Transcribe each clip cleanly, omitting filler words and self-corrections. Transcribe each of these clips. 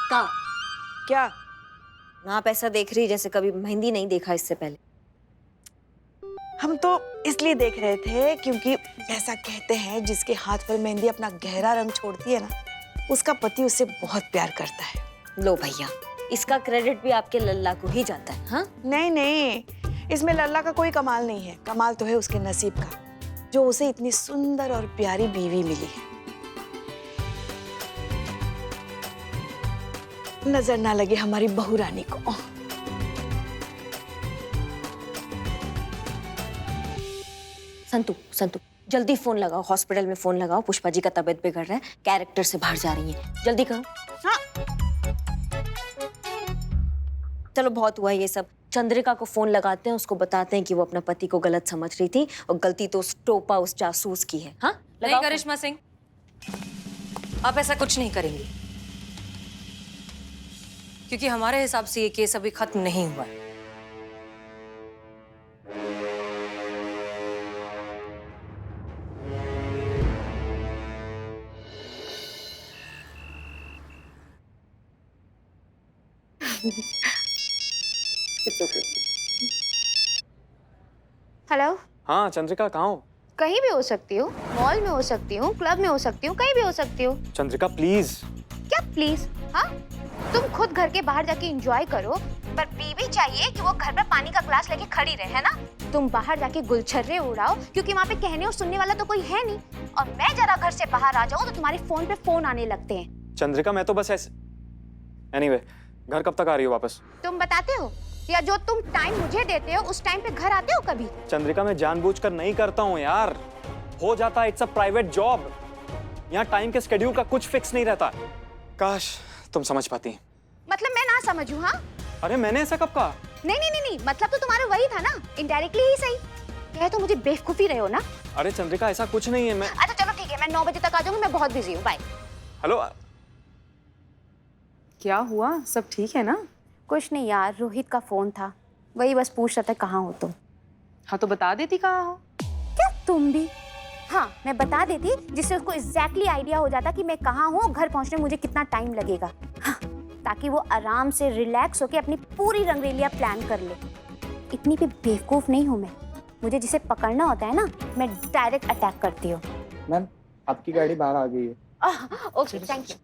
कहाँ? क्या? आप ऐसा देख रही जैसे कभी मेहंदी नहीं देखा इससे पहले। हम तो इसलिए देख रहे थे क्योंकि ऐसा कहते हैं जिसके हाथ पर मेहंदी अपना गहरा रंग छोड़ती है ना, उसका पति उससे बहुत प्यार करता है। लो भैया, इसका क्रेडिट भी आपके लल्ला को ही जाता है। हाँ? नहीं नहीं, इसमें लल्ला का कोई कमाल नहीं है। कमाल तो है उसके नसीब का, जो उसे इतनी सुंदर और प्यारी बीवी मिली है। नजर ना लगे हमारी बहू रानी को। संतू, संतू, जल्दी फोन लगाओ, हॉस्पिटल में फोन लगाओ। पुष्पा जी का तबीयत बिगड़ रहा है, कैरेक्टर से बाहर जा रही है, जल्दी करो। हाँ। चलो बहुत हुआ ये सब, चंद्रिका को फोन लगाते हैं, उसको बताते हैं कि वो अपना पति को गलत समझ रही थी और गलती तो उस टोपा, उस जासूस की है। हाँ? नहीं करिश्मा सिंह, आप ऐसा कुछ नहीं करेंगी, क्योंकि हमारे हिसाब से ये केस अभी खत्म नहीं हुआ है। हेलो। हाँ चंद्रिका, कहाँ हो? कहीं भी हो सकती हूँ, मॉल में हो सकती हूँ, क्लब में हो सकती हूँ, कहीं भी हो सकती हूँ। चंद्रिका प्लीज। क्या प्लीज? हाँ, तुम खुद घर के बाहर जाके एंजॉय करो, पर बीवी चाहिए कि वो घर पे पानी का ग्लास लेके खड़ी रहे, है ना? तुम बाहर जाके गुलछर्रे उड़ाओ, क्योंकि वहाँ पे कहने और सुनने वाला तो कोई है नहीं। और मैं जरा घर से बाहर आ जाऊँ तो तुम्हारे फोन पे फोन आने लगते हैं। चंद्रिका मैं तो बस ऐसे। एनीवे, घर कब तक आ रही हो वापस? तुम बताते हो, या जो तुम टाइम मुझे देते हो उस टाइम पे घर आते हो कभी? चंद्रिका मैं जानबूझकर नहीं करता हूँ यार, हो जाता है, इट्स अ प्राइवेट जॉब। यहाँ टाइम के स्केड्यूल का कुछ फिक्स नहीं रहता। काश तुम समझ पाती। मतलब मैं ना समझूं? हाँ, अरे मैंने ऐसा कब कहा? नहीं नहीं नहीं नहीं, मतलब तो तुम्हारा वही था ना, इनडायरेक्टली ही सही। कह तो मुझे बेवकूफी रहे हो ना। अरे चंद्रिका ऐसा कुछ नहीं है। मैं अच्छा चलो ठीक है, मैं 9 बजे तक आ जाऊंगी, मैं बहुत बिजी हूँ, बाय। हेलो। क्या हुआ, सब ठीक है ना? कुछ नहीं यार, रोहित का फोन था, वही बस पूछ रहा था कहाँ हो तुम। हाँ तो बता देती कहाँ हो। क्या तुम भी? हाँ मैं बता देती, जिससे उसको एग्जैक्टली आइडिया हो जाता कि मैं कहाँ हूँ, घर पहुँचने में मुझे कितना टाइम लगेगा। हाँ, ताकि वो आराम से रिलैक्स होके अपनी पूरी रंगरेलिया प्लान कर ले। इतनी भी बेवकूफ नहीं हूँ मैं, मुझे जिसे पकड़ना होता है ना, मैं डायरेक्ट अटैक करती हूँ। मैम आपकी गाड़ी बाहर आ गई है। Okay thank you.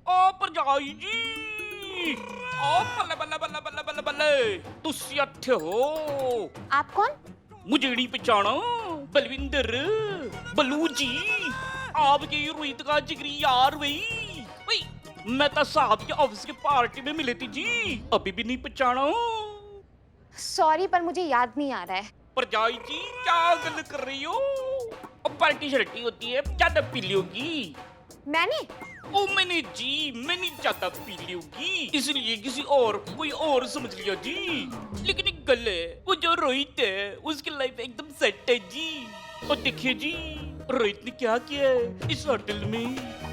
ओ भरजाई जी, ओ बल्ले बल्ले बल्ले बल्ले बल्ले बल्ले, तुसी इत्थे हो? आप कौन? मुझे नहीं पहचाना? बलविंदर, बल्लू जी, आपके रोहित का जिगरी यार वही। मैं तो साहब के ऑफिस के पार्टी में मिले थी जी, अभी भी नहीं पहचाना? सॉरी पर मुझे याद नहीं आ रहा है। भरजाई जी क्या गल कर रही हो? पार्टी शर्टी होती है, ज्यादा पी लोगी। मैंने? ओ मैंने ज्यादा पी ली होगी, इसलिए किसी और कोई और समझ लिया जी। लेकिन एक गल है, वो जो रोहित है उसकी लाइफ एकदम सेट है जी। और देखिए जी, रोहित ने क्या किया है, इस होटल में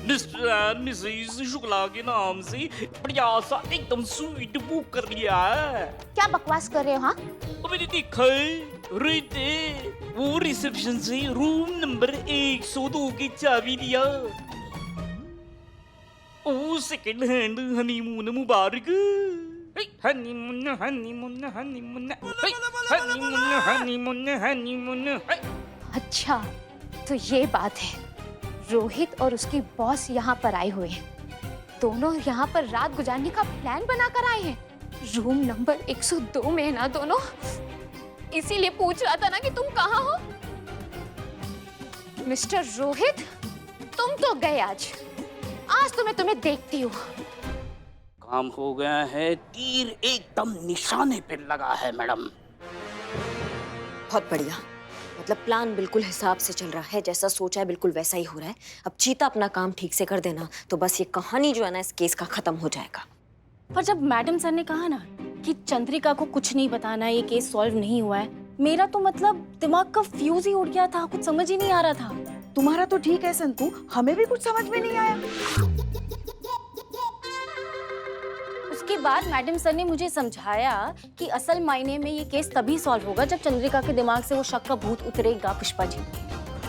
मिस्टर एंड मिसेस शुक्ला के नाम से बढ़िया सा एकदम स्वीट बुक कर लिया है। क्या बकवास कर रहे हो? हाँ, और मैंने देखा है, रोहित है वो रिसेप्शन से रूम नंबर 102 की चाबी दिया। ओ सेकंड हैंड हनीमून मुबारक। Honeymoon honeymoon honeymoon honeymoon honeymoon honeymoon. अच्छा तो ये बात है, रोहित और उसकी बॉस यहाँ पर आए हुए हैं, दोनों यहाँ पर रात गुजारने का प्लान बनाकर आए हैं। रूम नंबर 102 में है ना दोनों, इसीलिए पूछ रहा था ना कि तुम कहाँ हो। मिस्टर रोहित, तुम तो गए आज तो मैं तुम्हें देखती हूँ। काम हो गया है, तीर एकदम निशाने पे लगा है मैडम। बहुत बढ़िया, मतलब प्लान बिल्कुल हिसाब से चल रहा है, जैसा सोचा है बिल्कुल वैसा ही हो रहा है। अब चीता अपना काम ठीक से कर देना तो बस ये कहानी जो है ना इस केस का खत्म हो जाएगा। पर जब मैडम सर ने कहा ना कि चंद्रिका को कुछ नहीं बताना, ये केस सॉल्व नहीं हुआ है, मेरा तो मतलब दिमाग का फ्यूज ही उड़ गया था, कुछ समझ ही नहीं आ रहा था। तुम्हारा तो ठीक है संतू, हमें भी कुछ समझ में नहीं आया। उसके बाद मैडम सर ने मुझे समझाया कि असल मायने में ये केस तभी सॉल्व होगा जब चंद्रिका के दिमाग से वो शक का भूत उतरेगा पुष्पा जी।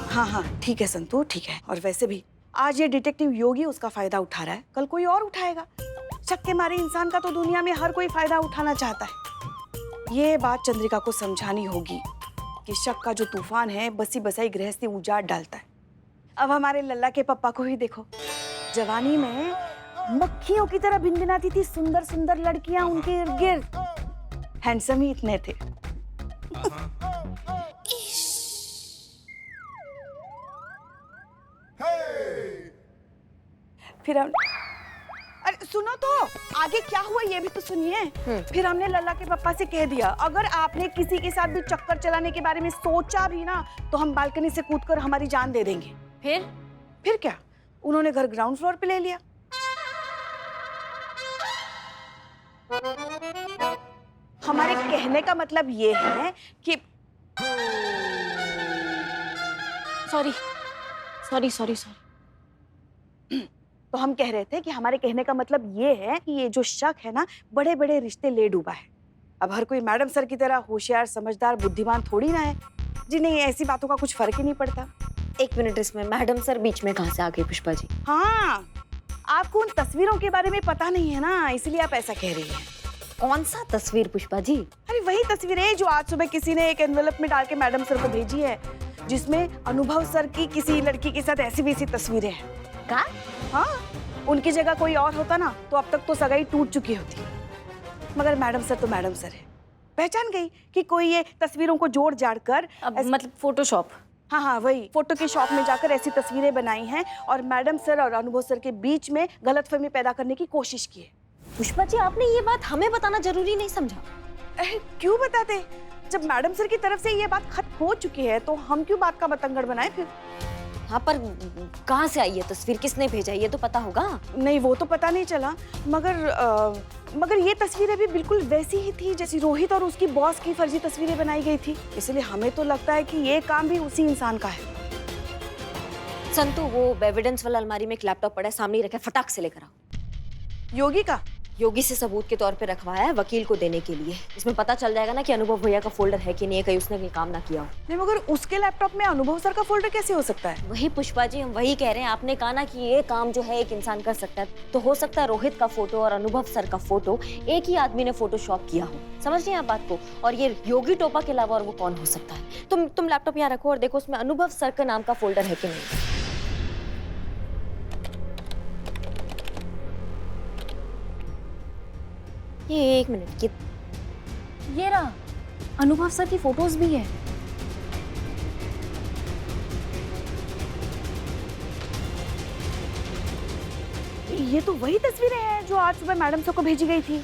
हाँ हाँ ठीक है संतू, ठीक है। और वैसे भी आज ये डिटेक्टिव योगी उसका फायदा उठा रहा है, कल कोई और उठाएगा। शक के मारे इंसान का तो दुनिया में हर कोई फायदा उठाना चाहता है। ये बात चंद्रिका को समझानी होगी कि शक का जो तूफान है बसी बसाई गृहस्थी उजाड़ डालता है। अब हमारे लल्ला के पप्पा को ही देखो, जवानी में मक्खियों की तरह भिनभिनाती थी सुंदर सुंदर लड़कियां उनके इर्द गिर्द, हैंडसम ही इतने थे। फिर हम अरे सुनो तो आगे क्या हुआ ये भी तो सुनिए। फिर हमने लल्ला के पापा से कह दिया अगर आपने किसी के साथ भी चक्कर चलाने के बारे में सोचा भी ना तो हम बालकनी से कूदकर हमारी जान दे देंगे। फिर क्या, उन्होंने घर ग्राउंड फ्लोर पे ले लिया। हमारे कहने का मतलब ये है कि सॉरी सॉरी सॉरी सॉरी। तो हम कह रहे थे कि हमारे कहने का मतलब ये है कि ये जो शक है ना बड़े बड़े रिश्ते ले डूबा है। अब हर कोई मैडम सर की तरह होशियार समझदार बुद्धिमान थोड़ी ना है जी। नहीं, ऐसी बातों का कुछ फर्क ही नहीं पड़ता। एक मिनट, इसमें मैडम सर बीच में कहाँ से आ गई पुष्पा जी? हाँ, आपको उन तस्वीरों के बारे में पता नहीं है ना, इसलिए आप ऐसा कह रही हैं। कौन सा तस्वीर पुष्पा जी? अरे वही तस्वीर है जो आज सुबह किसी ने एक एनवेलप में डाल के मैडम सर को भेजी है, जिसमें अनुभव सर की किसी लड़की के साथ ऐसी वैसी तस्वीरें हैं। का? हाँ, उनकी जगह कोई और होता ना तो अब तक तो सगाई टूट चुकी होती। मगर मैडम सर तो मैडम सर है, पहचान गई कि कोई ये तस्वीरों को जोड़ जाड़ कर मतलब फोटोशॉप? हाँ हाँ वही, फोटो की शॉप में जाकर ऐसी तस्वीरें बनाई हैं और मैडम सर और अनुभव सर के बीच में गलतफहमी पैदा करने की कोशिश की है। पुष्पा जी, आपने ये बात हमें बताना जरूरी नहीं समझा? क्यों बताते? जब मैडम सर की तरफ से ये बात खत्म हो चुकी है तो हम क्यों बात का बतंगड़ बनाए फिर? हाँ, पर कहाँ से आई है तस्वीर, किसने भेजा ये तो पता होगा। नहीं, वो तो पता नहीं चला, मगर ये तस्वीरें भी बिल्कुल वैसी ही थी जैसी रोहित और उसकी बॉस की फर्जी तस्वीरें बनाई गई थी। इसलिए हमें तो लगता है कि ये काम भी उसी इंसान का है। संतु, वो एविडेंस वाला अलमारी में एक लैपटॉप पड़ा है, सामने ही रखा है, फटाक से लेकर आओ। योगी का? योगी से सबूत के तौर पे रखवाया है वकील को देने के लिए। इसमें पता चल जाएगा ना कि अनुभव भैया का फोल्डर है कि नहीं है, कहीं उसने भी काम ना किया हो। नहीं, मगर उसके लैपटॉप में अनुभव सर का फोल्डर कैसे हो सकता है? वही पुष्पा जी, हम वही कह रहे हैं। आपने कहा ना कि ये काम जो है एक इंसान कर सकता है, तो हो सकता है रोहित का फोटो और अनुभव सर का फोटो एक ही आदमी ने फोटोशॉप किया हो। समझ रही हैं आप बात को? और ये योगी टोपा के अलावा और वो कौन हो सकता है? तुम लैपटॉप यहाँ रखो और देखो उसमें अनुभव सर के नाम का फोल्डर है कि नहीं। ये एक मिनट, ये रहा, अनुभव सर की फोटोज भी है। ये तो वही तस्वीरें हैं जो आज सुबह मैडम सर को भेजी गई थी।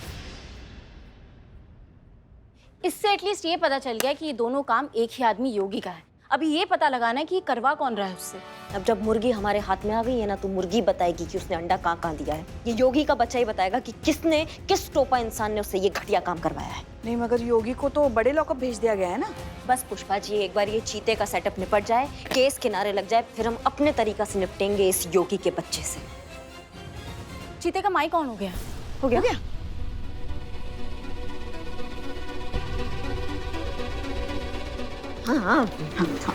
इससे एटलीस्ट ये पता चल गया कि ये दोनों काम एक ही आदमी योगी का है। अभी ये पता लगाना है कि करवा कौन रहा है उससे। अब जब मुर्गी हमारे हाथ में आ गई है ना, तो मुर्गी बताएगी कि उसने अंडा कहाँ दिया है। ये योगी का बच्चा ही बताएगा कि किसने, किस टोपा इंसान ने उससे ये घटिया काम करवाया है। नहीं, मगर योगी को तो बड़े लॉकअप भेज दिया गया है ना। बस पुष्पा जी, एक बार ये चीते का सेटअप निपट जाए, केस किनारे लग जाए, फिर हम अपने तरीका से निपटेंगे इस योगी के बच्चे से। चीते का माई कौन हो गया? हो गया? हाँ हाँ हाँ।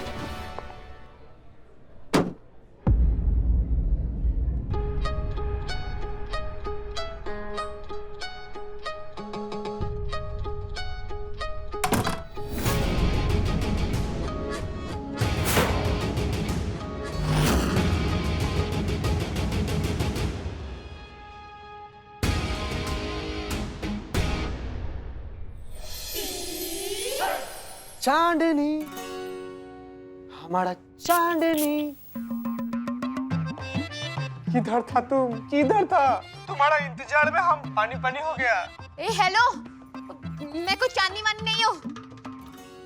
चांदनी, हमारा चांदनी, किधर था तुम? किधर था? तुम्हारा इंतजार में हम पानी पानी हो गया। ए हेलो, मैं कोई चांदनी वानी नहीं हूँ।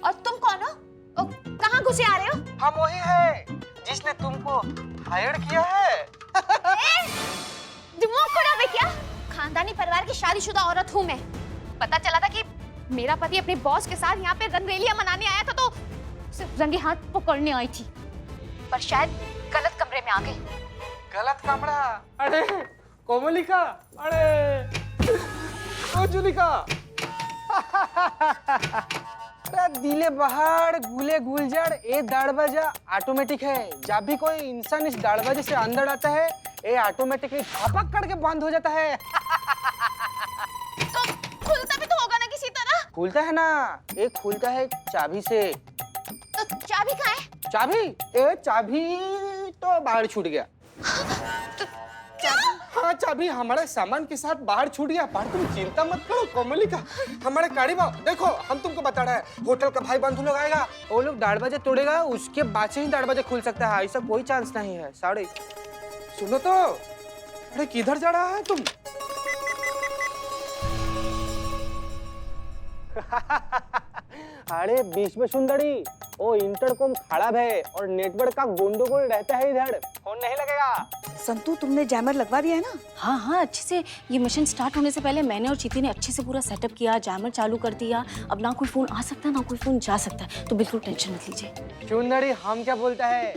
और तुम कौन हो? कहाँ घुसे आ रहे हो? हम वही है जिसने तुमको हायर किया है। दिमाग खराब है क्या? खानदानी परिवार की शादीशुदा औरत हूँ मैं। पता चला था कि मेरा पति अपने बॉस के साथ यहाँ पे रंगरेलियां मनाने आया था, तो सिर्फ रंगे हाथ पकड़ने आई थी, पर शायद गलत कमरे में आ गई। गलत कमरा? अरे कोमलिका, अरे जुली का अरे दिले बहाड़ गुले गुलजड़ ये दरवाजा ऑटोमेटिक है। जब भी कोई इंसान इस दरवाजे से अंदर आता है ये ऑटोमेटिकली धपक करके बंद हो जाता है। तो खुलता भी तो होगा ना किसी तरह। खुलता है ना, ये खुलता है चाबी से। तो चाबी कहाँ है? चाबी? ए चाबी तो बाहर छूट गया। हाँ चाबी हमारे सामान के साथ बाहर छूट गया। पर तुम चिंता मत करो कोमलिका, हमारे गाड़ी में देखो हम तुमको बता रहे हैं होटल का भाई बंधु लोग आएगा, वो लोग दरवाजे तोड़ेगा उसके बाद से ही दरवाजा खुल सकता है, ऐसा कोई चांस नहीं है। साड़ी सुनो तो, अरे किधर जा रहा है तुम? अरे बीच में सुंदरी वो इंटरकॉम खराब है और नेटवर्क का गोंडोगोल रहता है, इधर फोन नहीं लगेगा। संतू तुमने जैमर लगवा दिया है ना? हाँ हाँ, अच्छे से। ये मिशन स्टार्ट होने से पहले मैंने और चीती ने अच्छे से पूरा सेटअप किया, जैमर चालू कर दिया। अब ना कोई फोन आ सकता है ना कोई फोन जा सकता है, तो बिल्कुल टेंशन मत लीजिए। सुंदरी हम क्या बोलता है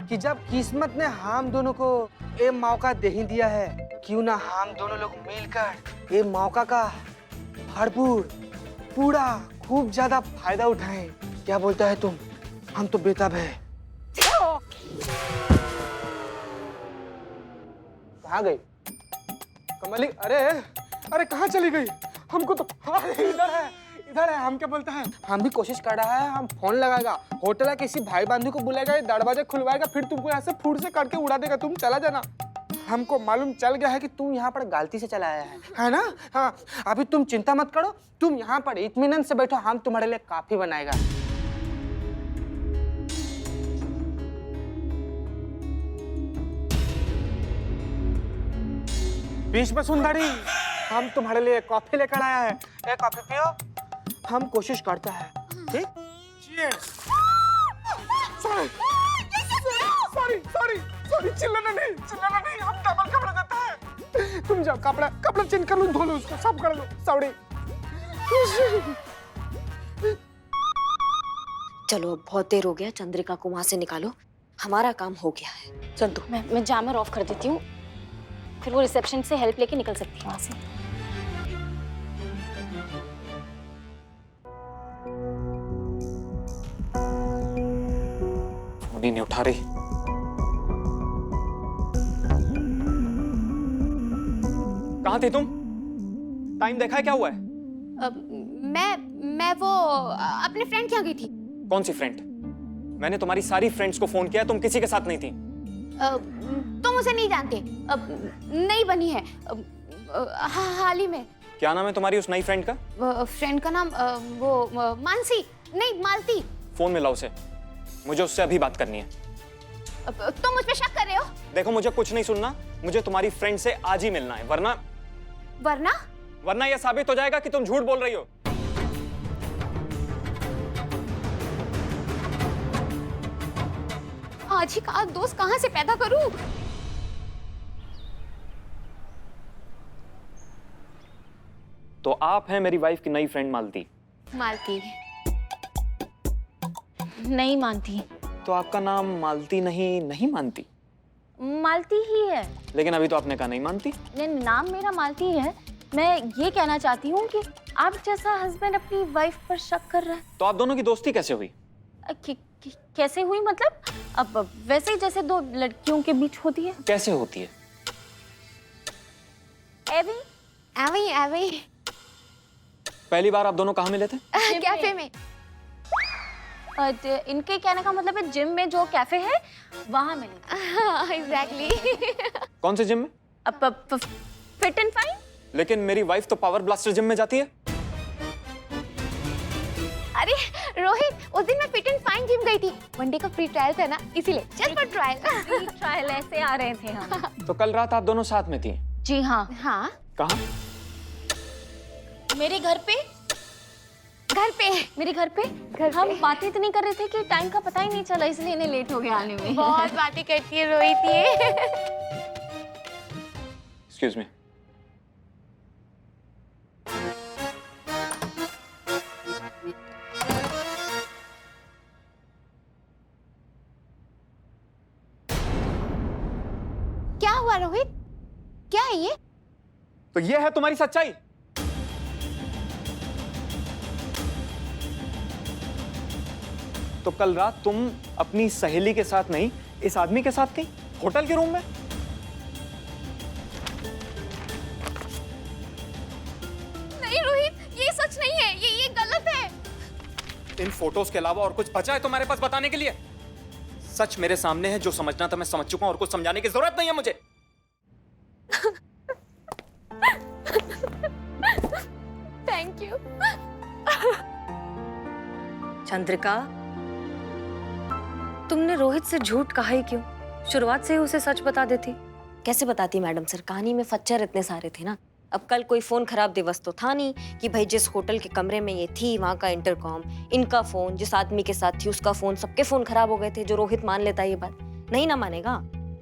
कि जब किस्मत ने हम दोनों को ये मौका दे ही दिया है, क्यों ना हम दोनों लोग मिलकर ये मौका का भरपूर पूरा खूब ज्यादा फायदा उठाएं। क्या बोलता है तुम? हम तो बेताब है। कहाँ गई कमली? अरे अरे कहाँ चली गई? हमको तो इधर है, इधर है। हम क्या बोलता है, हम भी कोशिश कर रहा है, हम फोन लगाएगा, होटल है किसी भाई बंधु को बुलाएगा, दरवाजा खुलवाएगा, फिर तुमको यहाँ से फूट से काट के उड़ा देगा, तुम चला जाना। हमको मालूम चल गया है कि तुम यहाँ पर गलती से चला आया है ना? हाँ अभी तुम चिंता मत करो, तुम यहाँ पर इत्मीनान से बैठो, हम तुम्हारे लिए काफी बनाएगा। बीच में सुंदरी हम तुम्हारे लिए कॉफी लेकर आया है, एक कॉफी पियो। हम कोशिश करते हैं, ठीक? Cheers! Sorry, sorry, sorry, sorry, चिल्लाना नहीं, हम डबल कपड़ा देता है। तुम जाओ कपड़ा चेंज कर लो, धो लो उसको, सब कर लो। सॉरी। चलो अब बहुत देर हो गया, चंद्रिका को वहां से निकालो, हमारा काम हो गया है। संतू मैं जैमर ऑफ कर देती हूँ, फिर वो रिसेप्शन से हेल्प लेके निकल सकती है वहां से। फोन ही नहीं उठा रही। कहाँ थी तुम? टाइम देखा है क्या हुआ है? मैं वो अपने फ्रेंड के यहाँ गई थी। कौन सी फ्रेंड? मैंने तुम्हारी सारी फ्रेंड्स को फोन किया, तुम किसी के साथ नहीं थी। तुम उसे नहीं जानते, नई बनी है, हाल ही में। क्या नाम है तुम्हारी उस नई फ्रेंड का? फ्रेंड का नाम वो मानसी नहीं मालती। फोन मिलाओ उसे, मुझे उससे अभी बात करनी है। तुम मुझ पे शक कर रहे हो? देखो मुझे कुछ नहीं सुनना, मुझे तुम्हारी फ्रेंड से आज ही मिलना है, वरना यह साबित हो जाएगा कि तुम झूठ बोल रही हो। आज ही का दोस्त कहाँ से पैदा करूं? तो आप हैं मेरी वाइफ की नई फ्रेंड मालती। मालती नहीं मानती। तो आपका नाम मालती नहीं मानती? मालती ही है। लेकिन अभी तो आपने कहा नहीं मानती। नहीं, नाम मेरा मालती है। मैं ये कहना चाहती हूँ कि आप जैसा हस्बैंड अपनी वाइफ पर शक कर रहा है। तो आप दोनों की दोस्ती कैसे हुई? कैसे हुई मतलब? अब वैसे ही जैसे दो लड़कियों के बीच होती है। कैसे होती है? एवी पहली बार आप दोनों कहाँ मिले थे? कैफे में। इनके कहने का मतलब है जिम में जो कैफे है वहां मिले। एग्जैक्टली। कौन से जिम में? Fit and fine. लेकिन मेरी वाइफ तो पावर ब्लास्टर जिम में जाती है। अरे रोहित, उस दिन मैं फिट एंड फाइन जिम गई थी, वनडे का फ्री ट्रायल था ना, इसीलिए जस्ट फॉर ट्रायल ऐसे आ रहे थे हम। तो कल रात आप दोनों साथ में थी? जी हाँ। हाँ कहाँ? मेरे घर पे मेरे घर पे हम बातें इतनी कर रहे थे कि टाइम का पता ही नहीं चला, इसलिए इन्हें लेट हो गया आने में। बहुत बातें करती है रोहित ये। Excuse me. क्या हुआ रोहित? क्या है ये? तो ये है तुम्हारी सच्चाई? तो कल रात तुम अपनी सहेली के साथ नहीं, इस आदमी के साथ थी होटल के रूम में? नहीं रोहित, ये सच नहीं है, ये गलत है। इन फोटोज के अलावा और कुछ बचा है तुम्हारे पास बताने के लिए? सच मेरे सामने है, जो समझना था मैं समझ चुका हूं और कुछ समझाने की जरूरत नहीं है मुझे। Thank you. चंद्रिका, तुमने रोहित से झूठ कहा ही क्यों? शुरुआत से ही उसे सच बता देती। कैसे बताती मैडम सर, कहानी में फच्चर इतने सारे थे ना। अब कल कोई फोन खराब दिवस तो था नहीं कि भाई जिस होटल के कमरे में ये थी वहां का इंटरकॉम, इनका फोन, जिस आदमी के साथ थी उसका फोन, सबके फोन खराब हो गए थे। जो रोहित मान लेता ये बात, नहीं ना मानेगा।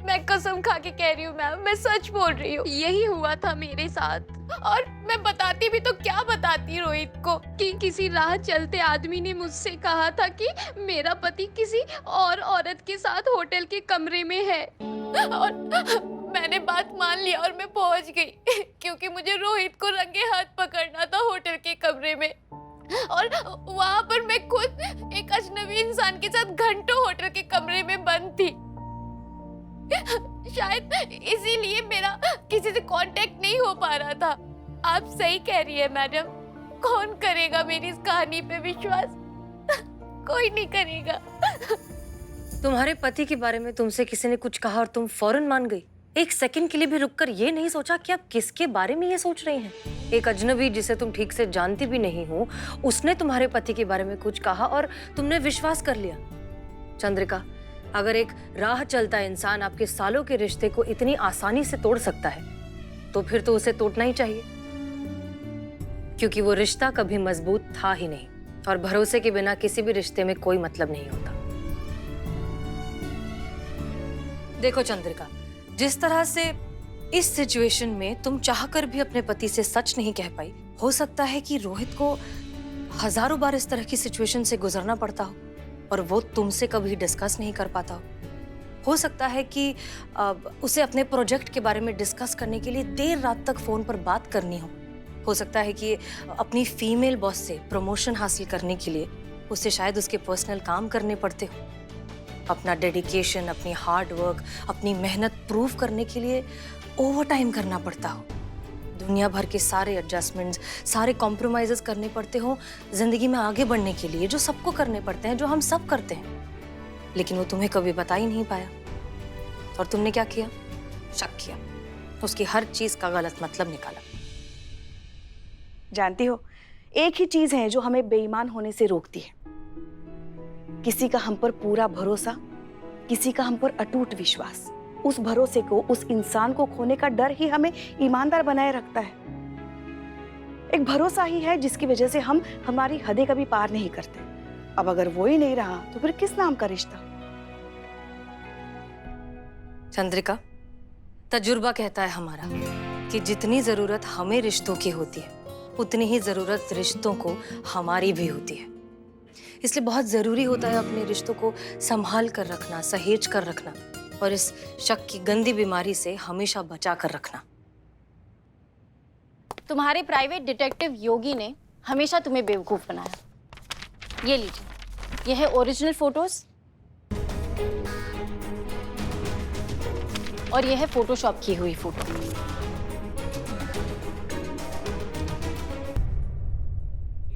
मैं कसम खा के कह रही हूँ मैम, मैं सच बोल रही हूँ, यही हुआ था मेरे साथ। और मैं बताती भी तो क्या बताती रोहित को कि किसी राह चलते आदमी ने मुझसे कहा था कि मेरा पति किसी और औरत के साथ होटल के कमरे में है। और मैंने बात मान लिया और मैं पहुंच गई क्योंकि मुझे रोहित को रंगे हाथ पकड़ना था होटल के कमरे में। और वहां पर मैं खुद एक अजनबी इंसान के साथ घंटों होटल के कमरे में बंद थी। शायद इसीलिए मेरा किसी से कांटेक्ट नहीं हो पा रहा था। आप सही कह रही है मैडम, कौन करेगा मेरी इस कहानी पे विश्वास? कोई नहीं करेगा। तुम्हारे पति के बारे में तुमसे किसी ने कुछ कहा और तुम फौरन मान गई? एक सेकंड के लिए भी रुककर ये नहीं सोचा कि आप किसके बारे में ये सोच रही हैं? एक अजनबी जिसे तुम ठीक से जानती भी नहीं हो, उसने तुम्हारे पति के बारे में कुछ कहा और तुमने विश्वास कर लिया। चंद्रिका, अगर एक राह चलता इंसान आपके सालों के रिश्ते को इतनी आसानी से तोड़ सकता है, तो फिर तो उसे तोड़ना ही चाहिए, क्योंकि वो रिश्ता कभी मजबूत था ही नहीं और भरोसे के बिना किसी भी रिश्ते में कोई मतलब नहीं होता। देखो चंद्रिका, जिस तरह से इस सिचुएशन में तुम चाहकर भी अपने पति से सच नहीं कह पाई, हो सकता है कि रोहित को हजारों बार इस तरह की सिचुएशन से गुजरना पड़ता हो और वो तुमसे कभी डिस्कस नहीं कर पाता हो सकता है कि उसे अपने प्रोजेक्ट के बारे में डिस्कस करने के लिए देर रात तक फोन पर बात करनी हो सकता है कि अपनी फीमेल बॉस से प्रमोशन हासिल करने के लिए उसे शायद उसके पर्सनल काम करने पड़ते हो। अपना डेडिकेशन, अपनी हार्ड वर्क, अपनी मेहनत प्रूव करने के लिए ओवर टाइम करना पड़ता हो। दुनिया भर के सारे एडजस्टमेंट्स, सारे कॉम्प्रोमाइजेस करने पड़ते हो जिंदगी में आगे बढ़ने के लिए, जो सबको करने पड़ते हैं, जो हम सब करते हैं। लेकिन वो तुम्हें कभी बता ही नहीं पाया और तुमने क्या किया? शक किया, उसकी हर चीज का गलत मतलब निकाला। जानती हो, एक ही चीज है जो हमें बेईमान होने से रोकती है, किसी का हम पर पूरा भरोसा, किसी का हम पर अटूट विश्वास। उस भरोसे को, उस इंसान को खोने का डर ही हमें ईमानदार बनाए रखता है। एक भरोसा ही है जिसकी वजह से हम हमारी हदें कभी पार नहीं करते। अब अगर वो ही नहीं रहा तो फिर किस नाम का रिश्ता? चंद्रिका, तजुर्बा कहता है हमारा कि जितनी जरूरत हमें रिश्तों की होती है, उतनी ही जरूरत रिश्तों को हमारी भी होती है। इसलिए बहुत जरूरी होता है अपने रिश्तों को संभाल कर रखना, सहेज कर रखना और इस शक की गंदी बीमारी से हमेशा बचा कर रखना। तुम्हारे प्राइवेट डिटेक्टिव योगी ने हमेशा तुम्हें बेवकूफ बनाया। ये लीजिए, ये है ओरिजिनल फोटोज और ये है फोटोशॉप की हुई फोटो।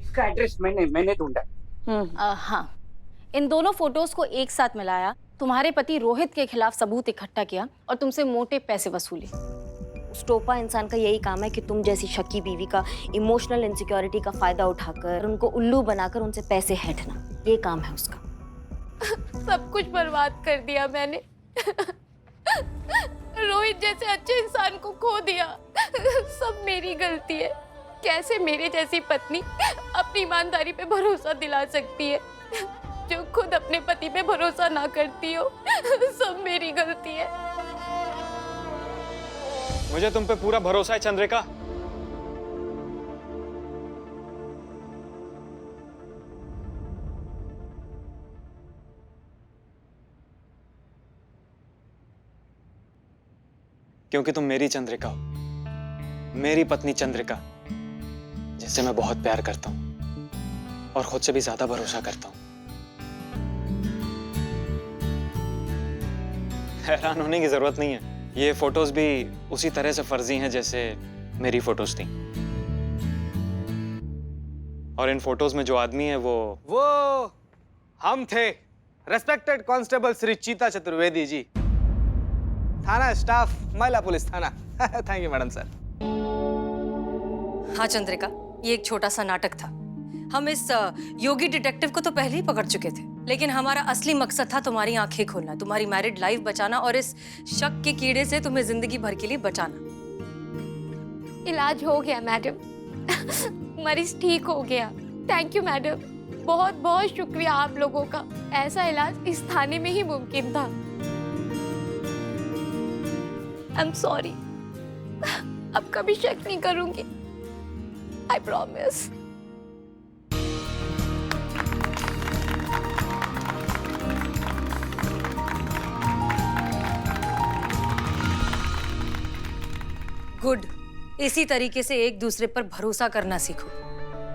इसका एड्रेस मैंने ढूंढा। हाँ, इन दोनों फोटोज को एक साथ मिलाया, तुम्हारे पति रोहित के खिलाफ सबूत इकट्ठा किया और तुमसे मोटे पैसे वसूले। उस टोपा इंसान का यही काम है कि तुम जैसी शक्की बीवी का इमोशनल इनसिक्योरिटी का फायदा उठाकर उनको उल्लू बनाकर उनसे पैसे हैंटना, ये काम है उसका। सब कुछ बर्बाद कर दिया मैंने। रोहित जैसे अच्छे इंसान को खो दिया। सब मेरी गलती है। कैसे मेरे जैसी पत्नी अपनी ईमानदारी पे भरोसा दिला सकती है जो खुद अपने पति पे भरोसा ना करती हो? सब मेरी गलती है। मुझे तुम पे पूरा भरोसा है चंद्रिका। क्योंकि तुम मेरी चंद्रिका हो, मेरी पत्नी चंद्रिका, जिससे मैं बहुत प्यार करता हूं और खुद से भी ज्यादा भरोसा करता हूं। हैरान होने की जरूरत नहीं है। ये फोटोज भी उसी तरह से फर्जी हैं जैसे मेरी फोटोज थी। और इन फोटोज में जो आदमी है वो हम थे, रेस्पेक्टेड कांस्टेबल श्री चीता चतुर्वेदी जी, थाना स्टाफ, महिला पुलिस थाना। Thank you madam sir. हाँ चंद्रिका, ये एक छोटा सा नाटक था। हम इस योगी डिटेक्टिव को तो पहले ही पकड़ चुके थे, लेकिन हमारा असली मकसद था तुम्हारी आंखें खोलना, तुम्हारी मैरिड लाइफ बचाना और इस शक के कीड़े से तुम्हें जिंदगी भर के लिए बचाना। इलाज हो गया मैडम। मरीज ठीक हो गया। थैंक यू मैडम, बहुत बहुत शुक्रिया आप लोगों का। ऐसा इलाज इस थाने में ही मुमकिन था। आई एम सॉरी, अब कभी शक नहीं करूंगी। I promise. गुड, इसी तरीके से एक दूसरे पर भरोसा करना सीखो।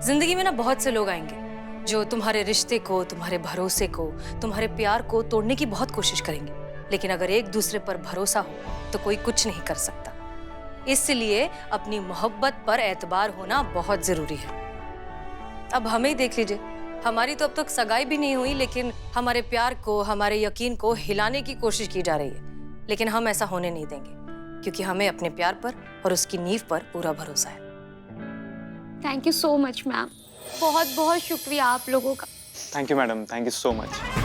जिंदगी में ना बहुत से लोग आएंगे जो तुम्हारे रिश्ते को, तुम्हारे भरोसे को, तुम्हारे प्यार को तोड़ने की बहुत कोशिश करेंगे, लेकिन अगर एक दूसरे पर भरोसा हो तो कोई कुछ नहीं कर सकता। इसलिए अपनी मोहब्बत पर एतबार होना बहुत जरूरी है। अब हमें ही देख लीजिए, हमारी तो अब तक सगाई भी नहीं हुई, लेकिन हमारे प्यार को, हमारे यकीन को हिलाने की कोशिश की जा रही है। लेकिन हम ऐसा होने नहीं देंगे, क्योंकि हमें अपने प्यार पर और उसकी नींव पर पूरा भरोसा है। Thank you so much ma'am, बहुत बहुत शुक्रिया आप लोगों का। Thank you madam, thank you so much.